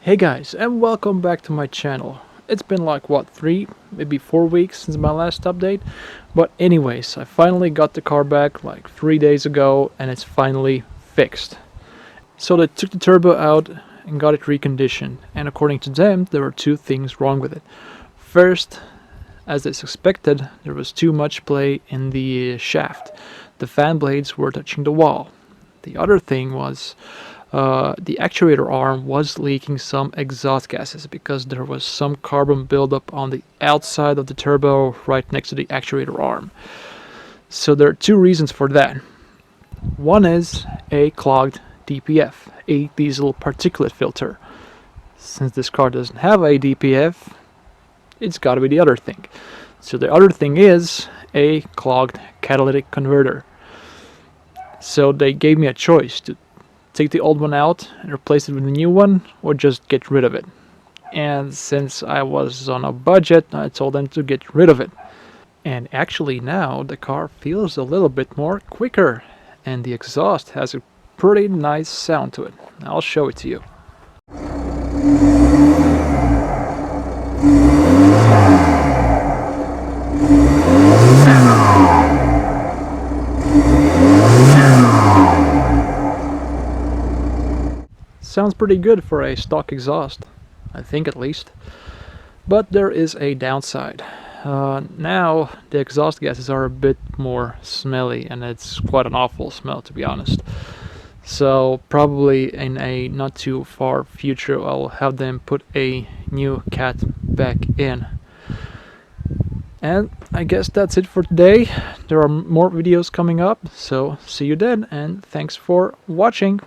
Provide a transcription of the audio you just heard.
Hey guys, and welcome back to my channel. It's been like what, 3, maybe 4 weeks since my last update, but anyways, I finally got the car back like 3 days ago and it's finally fixed. So they took the turbo out and got it reconditioned, and according to them there were two things wrong with it. First, as is expected, there was too much play in the shaft. The fan blades were touching the wall. The other thing was the actuator arm was leaking some exhaust gases because there was some carbon buildup on the outside of the turbo right next to the actuator arm. So there are two reasons for that. One is a clogged DPF, a diesel particulate filter. Since this car doesn't have a DPF, it's got to be the other thing. So the other thing is a clogged catalytic converter. So they gave me a choice to take the old one out and replace it with a new one, or just get rid of it. And since I was on a budget, I told them to get rid of it. And actually now the car feels a little bit more quicker, and the exhaust has a pretty nice sound to it. I'll show it to you. Sounds pretty good for a stock exhaust, I think at least. But there is a downside. Now the exhaust gases are a bit more smelly, and it's quite an awful smell, to be honest. So probably in a not too far future I'll have them put a new cat back in. And I guess that's it for today. There are more videos coming up, so see you then, and thanks for watching.